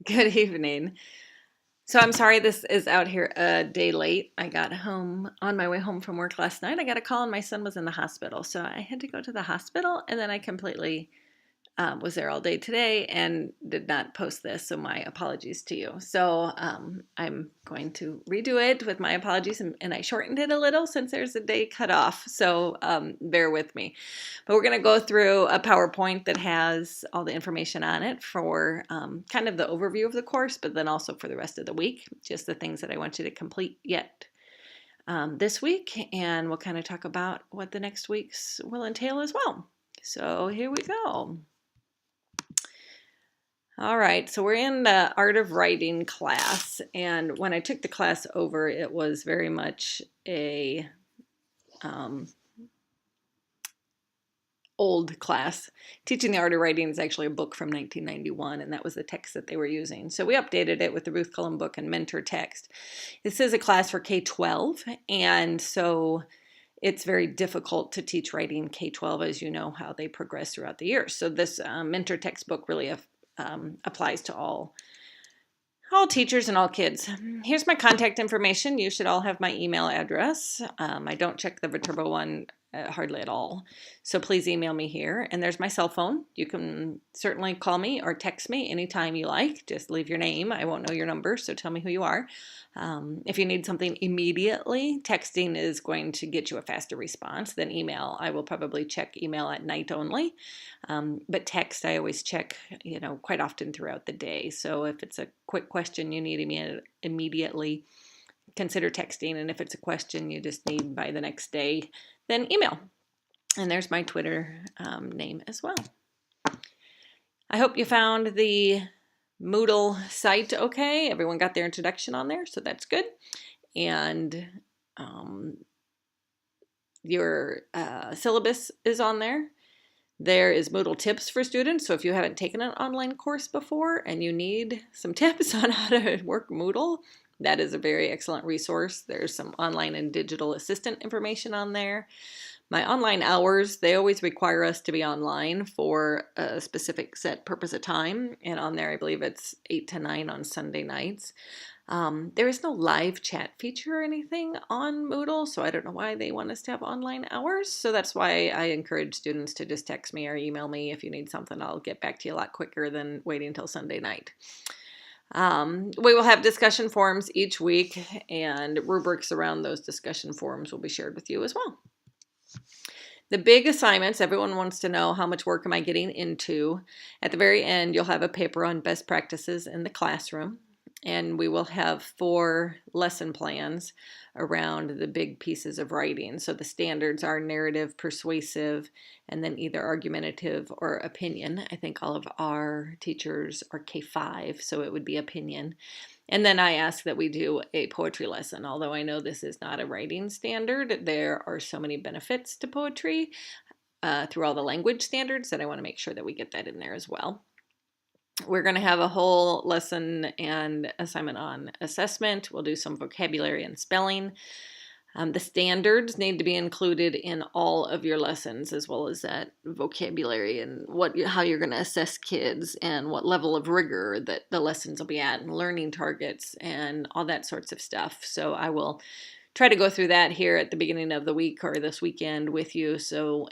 Good evening. So I'm sorry this is out here a day late. I got home on my way home from work last night. I got a call and my son was in the hospital. So I had to go to the hospital and then I completely was there all day today and did not post this, so my apologies to you. So I'm going to redo it with my apologies, and I shortened it a little since there's a day cut off, so bear with me. But we're going to go through a PowerPoint that has all the information on it for kind of the overview of the course, but then also for the rest of the week, just the things that I want you to complete yet this week, and we'll kind of talk about what the next weeks will entail as well. So here we go. All right, so we're in the Art of Writing class, and when I took the class over, it was very much a old class. Teaching the Art of Writing is actually a book from 1991, and that was the text that they were using. So we updated it with the Ruth Cullen book and mentor text. This is a class for K-12, and so it's very difficult to teach writing K-12 as you know how they progress throughout the years. So this mentor textbook really applies to all teachers and all kids. Here's my contact information. You should all have my email address. I don't check the Viterbo one hardly at all. So please email me here. And there's my cell phone. You can certainly call me or text me anytime you like. Just leave your name. I won't know your number, so tell me who you are. If you need something immediately, texting is going to get you a faster response than email. I will probably check email at night only. But text, I always check, quite often throughout the day. So if it's a quick question you need immediately, consider texting. And if it's a question you just need by the next day, then email. And there's my Twitter name as well. I hope you found the Moodle site okay. Everyone got their introduction on there, so that's good. And your syllabus is on there. There is Moodle tips for students. So if you haven't taken an online course before and you need some tips on how to work Moodle, that is a very excellent resource. There's some online and digital assistant information on there. My online hours, they always require us to be online for a specific set purpose of time. And on there, I believe it's 8 to 9 on Sunday nights. There is no live chat feature or anything on Moodle, so I don't know why they want us to have online hours. So that's why I encourage students to just text me or email me if you need something. I'll get back to you a lot quicker than waiting until Sunday night. We will have discussion forums each week, and rubrics around those discussion forums will be shared with you as well. The big assignments, everyone wants to know how much work am I getting into. At the very end, you'll have a paper on best practices in the classroom, and we will have 4 lesson plans around the big pieces of writing. So the standards are narrative, persuasive, and then either argumentative or opinion. I think all of our teachers are K-5, so it would be opinion. And then I ask that we do a poetry lesson. Although I know this is not a writing standard, there are so many benefits to poetry through all the language standards that I want to make sure that we get that in there as well. We're going to have a whole lesson and assignment on assessment. We'll do some vocabulary and spelling. The standards need to be included in all of your lessons, as well as that vocabulary and how you're going to assess kids and what level of rigor that the lessons will be at and learning targets and all that sorts of stuff. So I will try to go through that here at the beginning of the week or this weekend with you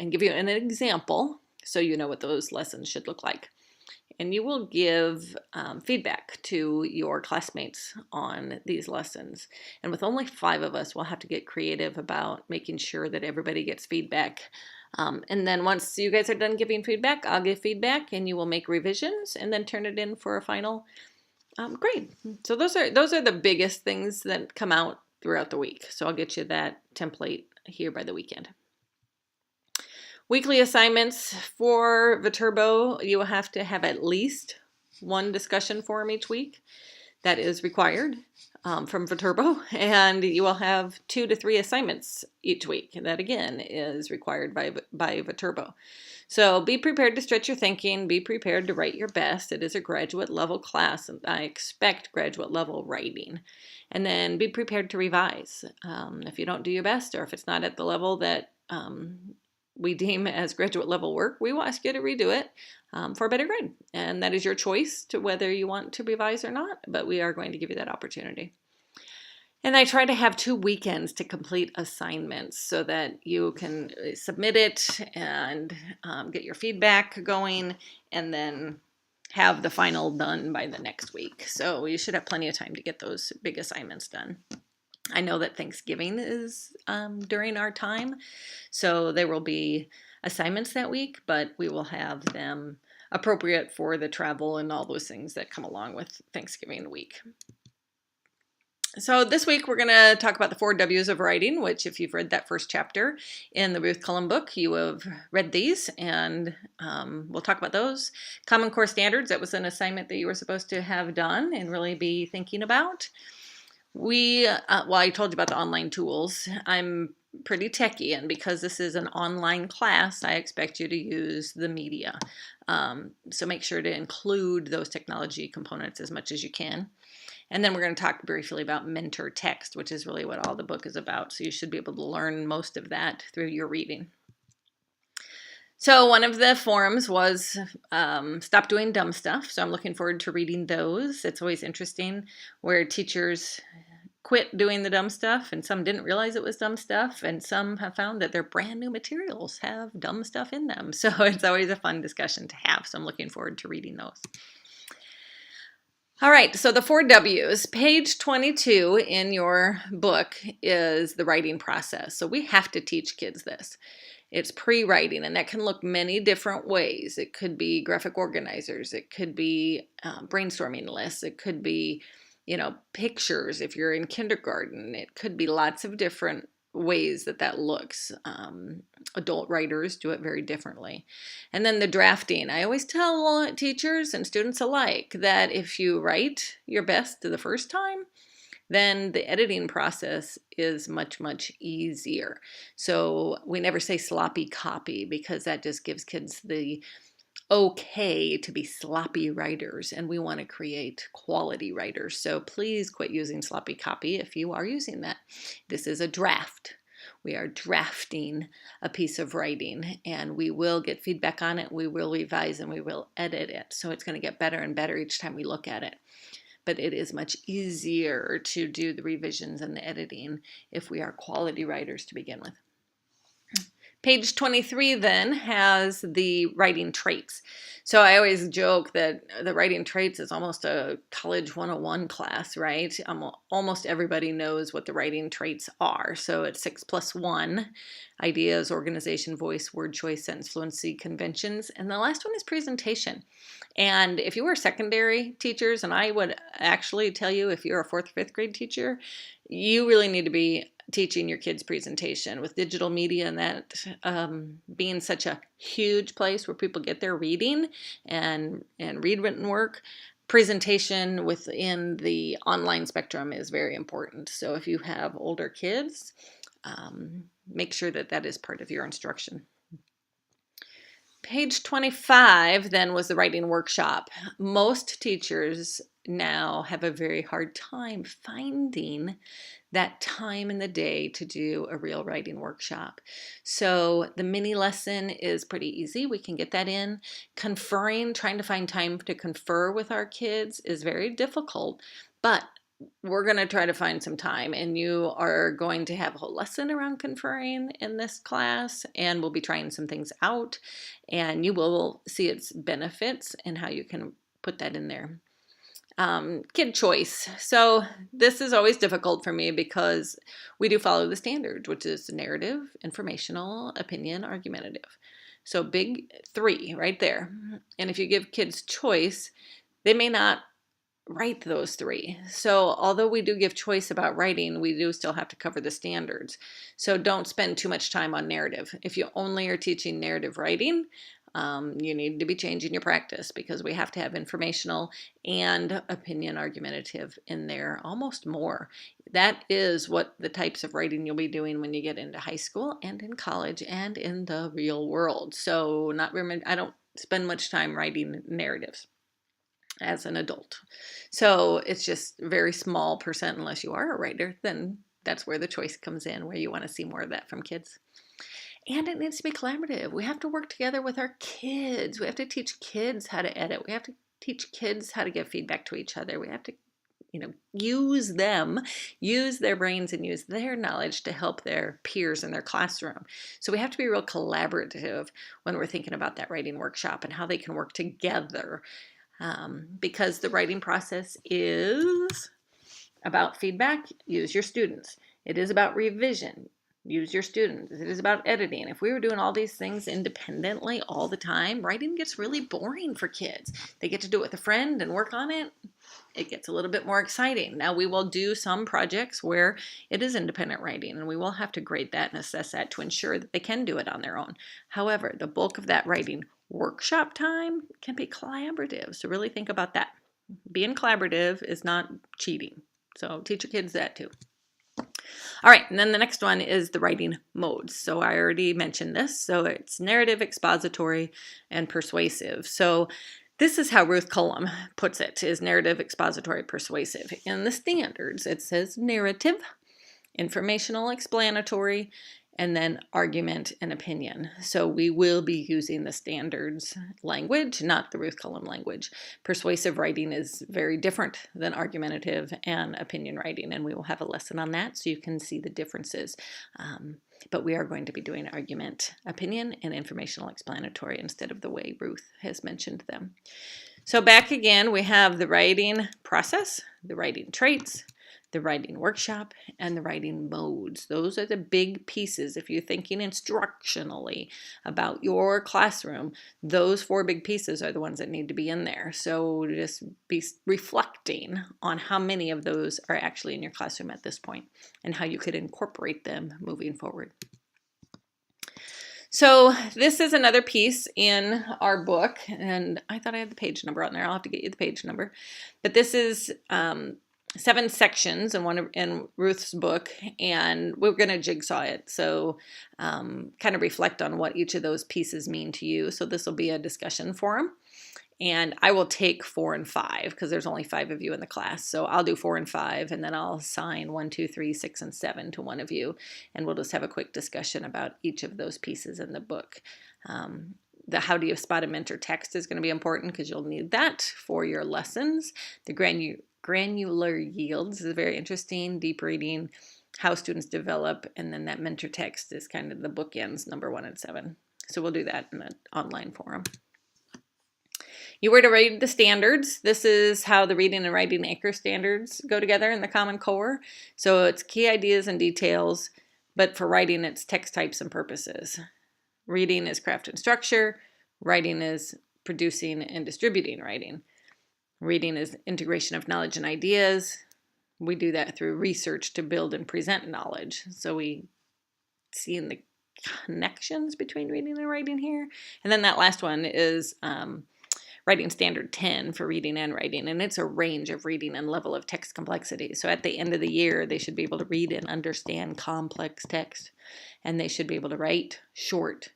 and give you an example so you know what those lessons should look like. And you will give feedback to your classmates on these lessons. And with only 5 of us, we'll have to get creative about making sure that everybody gets feedback. And then once you guys are done giving feedback, I'll give feedback and you will make revisions and then turn it in for a final grade. So those are the biggest things that come out throughout the week. So I'll get you that template here by the weekend. Weekly assignments for Viterbo, you will have to have at least 1 discussion forum each week. That is required from Viterbo, and you will have 2 to 3 assignments each week. That again is required by Viterbo. So be prepared to stretch your thinking, be prepared to write your best. It is a graduate level class, and I expect graduate level writing. And then be prepared to revise. If you don't do your best, or if it's not at the level that we deem as graduate level work, we will ask you to redo it for a better grade. And that is your choice to whether you want to revise or not, but we are going to give you that opportunity. And I try to have 2 weekends to complete assignments so that you can submit it and get your feedback going, and then have the final done by the next week. So you should have plenty of time to get those big assignments done. I know that Thanksgiving is during our time, so there will be assignments that week, but we will have them appropriate for the travel and all those things that come along with Thanksgiving week. So this week we're going to talk about the 4 W's of writing, which if you've read that first chapter in the Ruth Cullen book, you have read these, and we'll talk about those. Common Core Standards, that was an assignment that you were supposed to have done and really be thinking about. I told you about the online tools. I'm pretty techie, and because this is an online class, I expect you to use the media. So make sure to include those technology components as much as you can. And then we're going to talk briefly about mentor text, which is really what all the book is about. So you should be able to learn most of that through your reading. So one of the forums was Stop Doing Dumb Stuff. So I'm looking forward to reading those. It's always interesting where teachers quit doing the dumb stuff, and some didn't realize it was dumb stuff, and some have found that their brand new materials have dumb stuff in them. So it's always a fun discussion to have. So I'm looking forward to reading those. All right, so the 4 W's. Page 22 in your book is the writing process. So we have to teach kids this. It's pre-writing, and that can look many different ways. It could be graphic organizers. It could be brainstorming lists. It could be, pictures if you're in kindergarten. It could be lots of different ways that looks. Adult writers do it very differently. And then the drafting. I always tell teachers and students alike that if you write your best the first time, then the editing process is much, much easier. So we never say sloppy copy, because that just gives kids the okay to be sloppy writers, and we want to create quality writers. So please quit using sloppy copy if you are using that. This is a draft. We are drafting a piece of writing, and we will get feedback on it. We will revise, and we will edit it. So it's going to get better and better each time we look at it. But it is much easier to do the revisions and the editing if we are quality writers to begin with. Page 23 then has the writing traits. So I always joke that the writing traits is almost a college 101 class, right? Almost everybody knows what the writing traits are. So it's 6+1, ideas, organization, voice, word choice, sentence fluency, conventions. And the last one is presentation. And if you were secondary teachers, and I would actually tell you if you're a 4th or 5th grade teacher, you really need to be teaching your kids presentation. With digital media and that being such a huge place where people get their reading and read written work, presentation within the online spectrum is very important. So if you have older kids, make sure that is part of your instruction. Page 25 then was the writing workshop. Most teachers now have a very hard time finding that time in the day to do a real writing workshop. So the mini lesson is pretty easy. We can get that in. Conferring, trying to find time to confer with our kids is very difficult, but we're going to try to find some time, and you are going to have a whole lesson around conferring in this class, and we'll be trying some things out, and you will see its benefits and how you can put that in there. Kid choice. So this is always difficult for me because we do follow the standards, which is narrative, informational, opinion, argumentative. So big 3 right there. And if you give kids choice, they may not write those 3. So although we do give choice about writing, we do still have to cover the standards. So don't spend too much time on narrative. If you only are teaching narrative writing, you need to be changing your practice, because we have to have informational and opinion argumentative in there, almost more. That is what the types of writing you'll be doing when you get into high school and in college and in the real world. So I don't spend much time writing narratives as an adult. So it's just a very small percent, unless you are a writer, then that's where the choice comes in, where you want to see more of that from kids. And it needs to be collaborative. We have to work together with our kids. We have to teach kids how to edit. We have to teach kids how to give feedback to each other. We have to, use their brains and use their knowledge to help their peers in their classroom. So we have to be real collaborative when we're thinking about that writing workshop and how they can work together. Because the writing process is about feedback, use your students. It is about revision, use your students. It is about editing. If we were doing all these things independently all the time, writing gets really boring for kids. They get to do it with a friend and work on it. It gets a little bit more exciting. Now we will do some projects where it is independent writing, and we will have to grade that and assess that to ensure that they can do it on their own. However, the bulk of that writing workshop time can be collaborative. So really think about that. Being collaborative is not cheating. So teach your kids that too. All right, and then the next one is the writing modes. So I already mentioned this. So it's narrative, expository, and persuasive. So this is how Ruth Cullum puts it, is narrative, expository, persuasive. In the standards, it says narrative, informational, explanatory, and then argument and opinion. So we will be using the standards language, not the Ruth Cullum language. Persuasive writing is very different than argumentative and opinion writing, and we will have a lesson on that so you can see the differences. But we are going to be doing argument, opinion, and informational explanatory instead of the way Ruth has mentioned them. So back again, we have the writing process, the writing traits, the writing workshop, and the writing modes. Those are the big pieces. If you're thinking instructionally about your classroom, those 4 big pieces are the ones that need to be in there. So just be reflecting on how many of those are actually in your classroom at this point and how you could incorporate them moving forward. So this is another piece in our book, and I thought I had the page number on there. I'll have to get you the page number. But this is 7 sections in Ruth's book, and we're going to jigsaw it. So kind of reflect on what each of those pieces mean to you. So this will be a discussion forum. And I will take 4 and 5 because there's only 5 of you in the class. So I'll do 4 and 5, and then I'll assign 1, 2, 3, 6, and 7 to one of you. And we'll just have a quick discussion about each of those pieces in the book. The how do you spot a mentor text is going to be important because you'll need that for your lessons. The granular yields is very interesting, deep reading, how students develop, and then that mentor text is kind of the bookends, number 1 and 7. So we'll do that in an online forum. You were to read the standards. This is how the reading and writing anchor standards go together in the Common Core. So it's key ideas and details, but for writing, it's text types and purposes. Reading is craft and structure. Writing is producing and distributing writing. Reading is integration of knowledge and ideas. We do that through research to build and present knowledge. So we see in the connections between reading and writing here. And then that last one is Writing Standard 10 for reading and writing, and it's a range of reading and level of text complexity. So at the end of the year, they should be able to read and understand complex text, and they should be able to write short,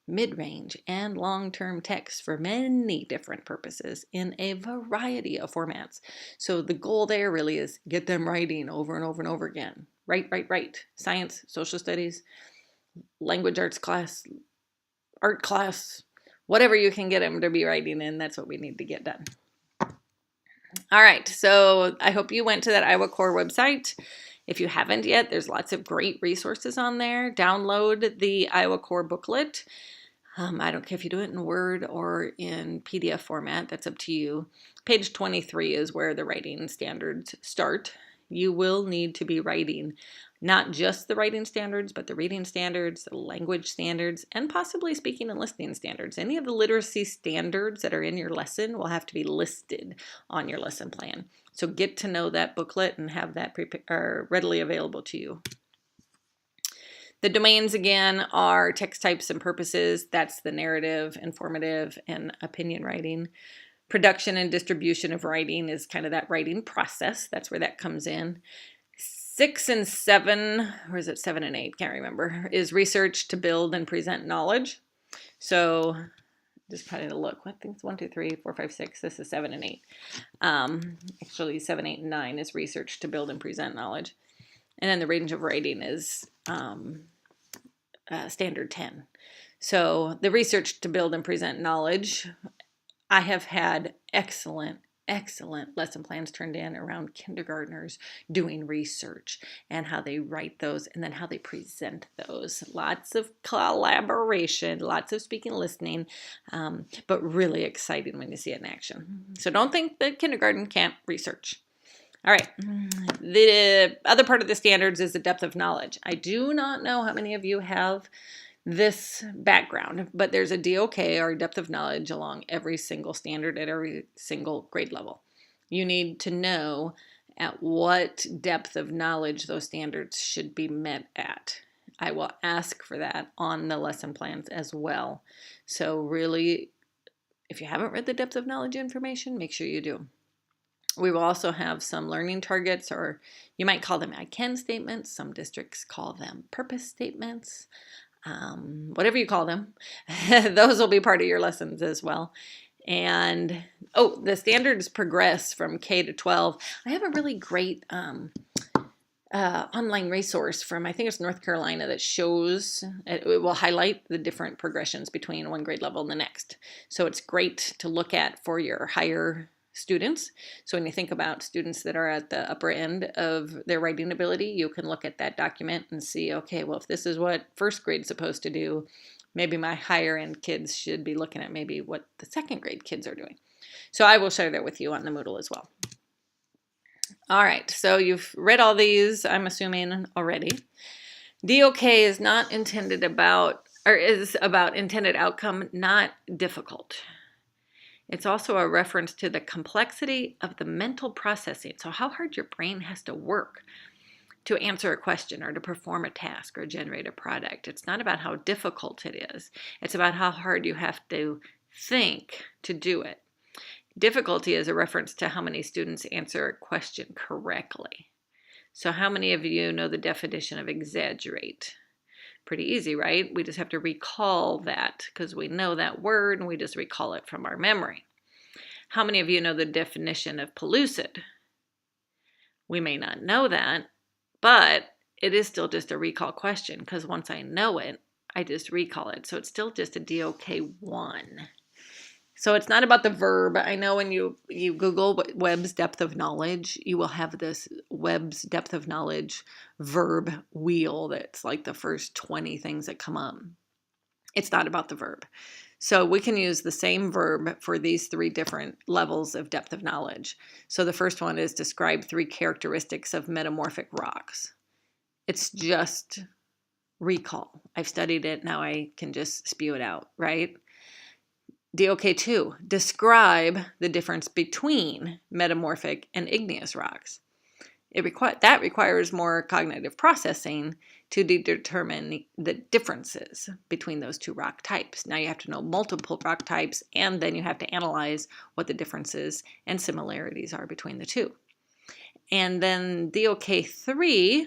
mid-range, and long-term text for many different purposes in a variety of formats. So the goal there really is get them writing over and over and over again. Write. Science, social studies, language arts class, art class, whatever you can get them to be writing in, that's what we need to get done. All right, so I hope you went to that Iowa Core website. If you haven't yet, there's lots of great resources on there. Download the Iowa Core booklet. I don't care if you do it in Word or in PDF format, that's up to you. Page 23 is where the writing standards start. You will need to be writing not just the writing standards, but the reading standards, the language standards, and possibly speaking and listening standards. Any of the literacy standards that are in your lesson will have to be listed on your lesson plan. So get to know that booklet and have that readily available to you. The domains, again, are text types and purposes. That's the narrative, informative, and opinion writing. Production and distribution of writing is kind of that writing process. That's where that comes in. 6 and 7, or is it 7 and 8? Can't remember, is research to build and present knowledge. So just trying to look. What things? 1, 2, 3, 4, 5, 6. This is 7 and 8. Actually, 7, 8, and 9 is research to build and present knowledge. And then the range of writing is Standard 10. So the research to build and present knowledge, I have had excellent lesson plans turned in around kindergartners doing research and how they write those and then how they present those. Lots of collaboration, lots of speaking, listening, but really exciting when you see it in action. So don't think that kindergarten can't research. All right, the other part of the standards is the depth of knowledge. I do not know how many of you have this background, but there's a DOK, or depth of knowledge, along every single standard at every single grade level. You need to know at what depth of knowledge those standards should be met at. I will ask for that on the lesson plans as well. So really, if you haven't read the depth of knowledge information, make sure you do. We will also have some learning targets, or you might call them I can statements. Some districts call them purpose statements. Whatever you call them, those will be part of your lessons as well. And, the standards progress from K to 12. I have a really great online resource from, I think it's North Carolina, that shows, it will highlight the different progressions between one grade level and the next. So it's great to look at for your higher students. So when you think about students that are at the upper end of their writing ability, you can look at that document and see, okay, well, if this is what first grade's supposed to do, maybe my higher end kids should be looking at maybe what the second grade kids are doing. So I will share that with you on the Moodle as well. All right, so you've read all these, I'm assuming, already. DOK is not intended about, or is about intended outcome, not difficult. It's also a reference to the complexity of the mental processing. So how hard your brain has to work to answer a question or to perform a task or generate a product. It's not about how difficult it is. It's about how hard you have to think to do it. Difficulty is a reference to how many students answer a question correctly. So how many of you know the definition of exaggerate? Pretty easy, right? We just have to recall that because we know that word and we just recall it from our memory. How many of you know the definition of pellucid? We may not know that, but it is still just a recall question because once I know it, I just recall it. So it's still just a DOK1. So it's not about the verb. I know when you Google Webb's depth of knowledge, you will have this Webb's depth of knowledge verb wheel that's like the first 20 things that come up. It's not about the verb. So we can use the same verb for these 3 different levels of depth of knowledge. So the first one is describe 3 characteristics of metamorphic rocks. It's just recall. I've studied it. Now I can just spew it out, right? DOK2, describe the difference between metamorphic and igneous rocks. That requires more cognitive processing to determine the differences between those 2 rock types. Now you have to know multiple rock types, and then you have to analyze what the differences and similarities are between the 2. And then DOK3,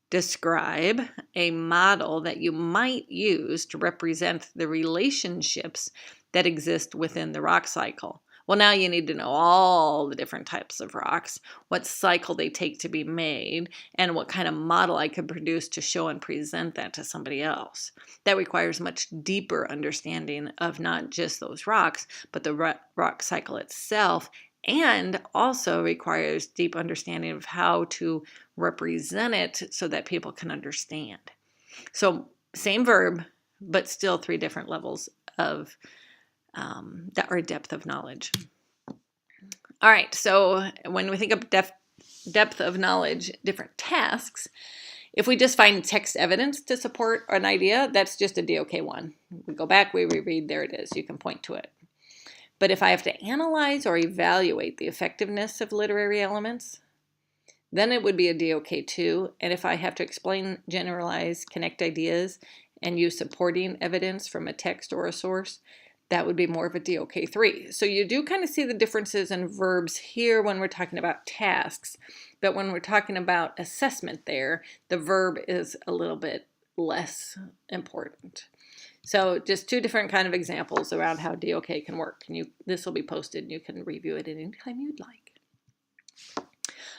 describe a model that you might use to represent the relationships that exist within the rock cycle. Well, now you need to know all the different types of rocks, what cycle they take to be made, and what kind of model I could produce to show and present that to somebody else. That requires much deeper understanding of not just those rocks, but the rock cycle itself, and also requires deep understanding of how to represent it so that people can understand. So same verb, but still 3 different levels of that are depth of knowledge. All right, so when we think of depth of knowledge, different tasks, if we just find text evidence to support an idea, that's just a DOK1. We go back, we reread, there it is. You can point to it. But if I have to analyze or evaluate the effectiveness of literary elements, then it would be a DOK2. And if I have to explain, generalize, connect ideas, and use supporting evidence from a text or a source, that would be more of a DOK3. So you do kind of see the differences in verbs here when we're talking about tasks, but when we're talking about assessment there, the verb is a little bit less important. So just 2 different kind of examples around how DOK can work. And this will be posted and you can review it at any time you'd like.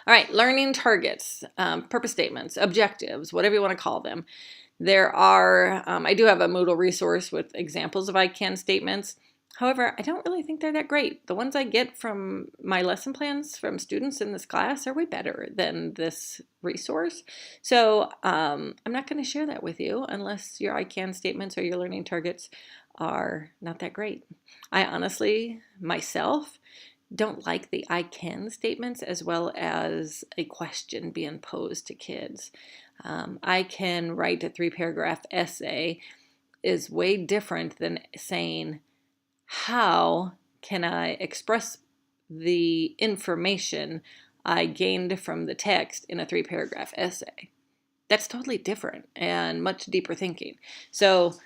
All right, learning targets, purpose statements, objectives, whatever you want to call them. There are, I do have a Moodle resource with examples of I can statements. However, I don't really think they're that great. The ones I get from my lesson plans from students in this class are way better than this resource. So I'm not going to share that with you unless your I can statements or your learning targets are not that great. I honestly, myself, don't like the I can statements as well as a question being posed to kids. I can write a 3-paragraph essay is way different than saying, how can I express the information I gained from the text in a 3-paragraph essay? That's totally different and much deeper thinking. So,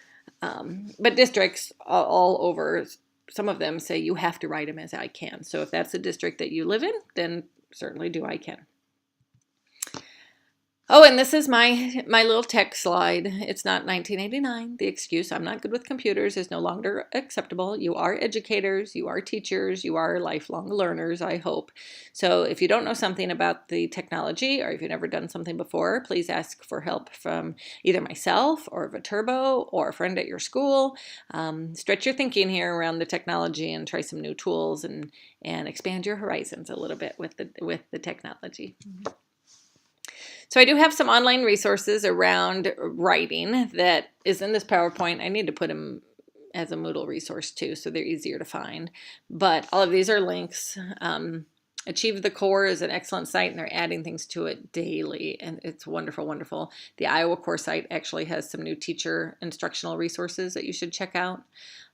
but districts all over, some of them say you have to write them as I can. So if that's the district that you live in, then certainly do I can. Oh, and this is my little tech slide. It's not 1989. The excuse, I'm not good with computers, is no longer acceptable. You are educators, you are teachers, you are lifelong learners, I hope. So if you don't know something about the technology, or if you've never done something before, please ask for help from either myself or Viterbo or a friend at your school. Stretch your thinking here around the technology and try some new tools and expand your horizons a little bit with the technology. So I do have some online resources around writing that is in this PowerPoint. I need to put them as a Moodle resource too, so they're easier to find. But all of these are links. Achieve the Core is an excellent site, and they're adding things to it daily, and it's wonderful, wonderful. The Iowa Core site actually has some new teacher instructional resources that you should check out.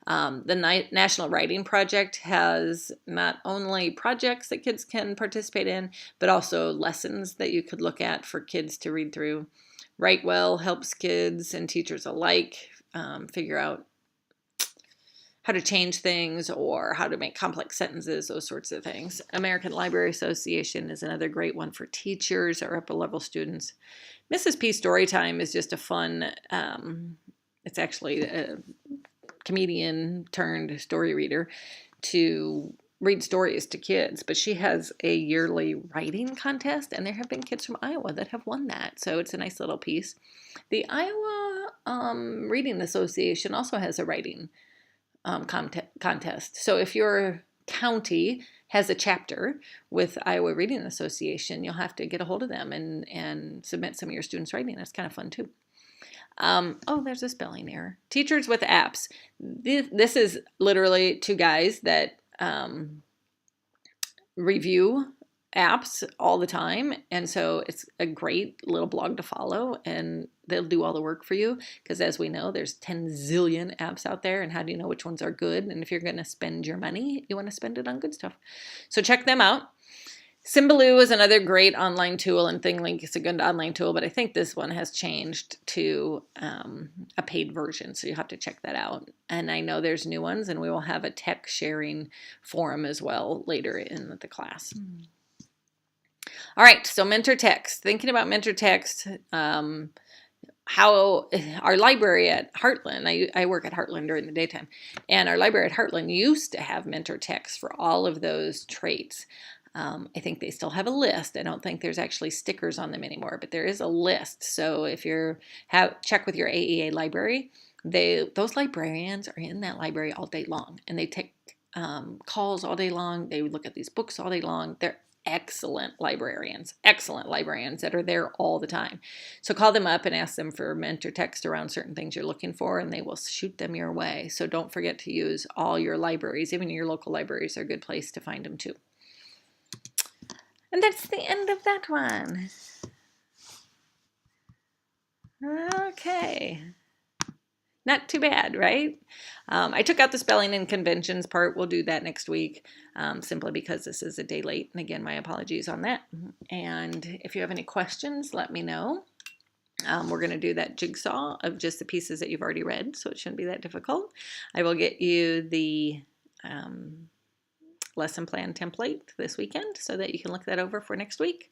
The National Writing Project has not only projects that kids can participate in, but also lessons that you could look at for kids to read through. Write Well helps kids and teachers alike figure out how to change things or how to make complex sentences, those sorts of things. American Library Association is another great one for teachers or upper level students. Mrs. P Storytime is just a fun, it's actually a comedian turned story reader to read stories to kids, but she has a yearly writing contest, and there have been kids from Iowa that have won that, so it's a nice little piece. The Iowa Reading Association also has a writing contest, so if your county has a chapter with Iowa Reading Association, you'll have to get a hold of them and submit some of your students' writing. That's kind of fun too. Oh, there's a spelling error. Teachers with apps. This is literally two guys that review apps all the time. And so it's a great little blog to follow, and they'll do all the work for you. Because as we know, there's 10 zillion apps out there. And how do you know which ones are good? And if you're going to spend your money, you want to spend it on good stuff. So check them out. Symbaloo is another great online tool, and ThingLink is a good online tool, but I think this one has changed to a paid version, so you have to check that out. And I know there's new ones, and we will have a tech sharing forum as well later in the class. All right, so mentor text. Thinking about mentor text, how our library at Heartland, I work at Heartland during the daytime, and our library at Heartland used to have mentor text for all of those traits. I think they still have a list. I don't think there's actually stickers on them anymore, but there is a list. So if you're check with your AEA library, those librarians are in that library all day long, and they take calls all day long. They look at these books all day long. They're excellent librarians that are there all the time. So call them up and ask them for mentor text around certain things you're looking for, and they will shoot them your way. So don't forget to use all your libraries. Even your local libraries are a good place to find them too. And that's the end of that one. Okay. Not too bad, right? I took out the spelling and conventions part. We'll do that next week, simply because this is a day late. And again, my apologies on that. And if you have any questions, let me know. We're going to do that jigsaw of just the pieces that you've already read, so it shouldn't be that difficult. I will get you the lesson plan template this weekend so that you can look that over for next week.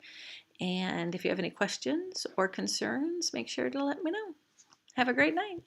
And if you have any questions or concerns, make sure to let me know. Have a great night.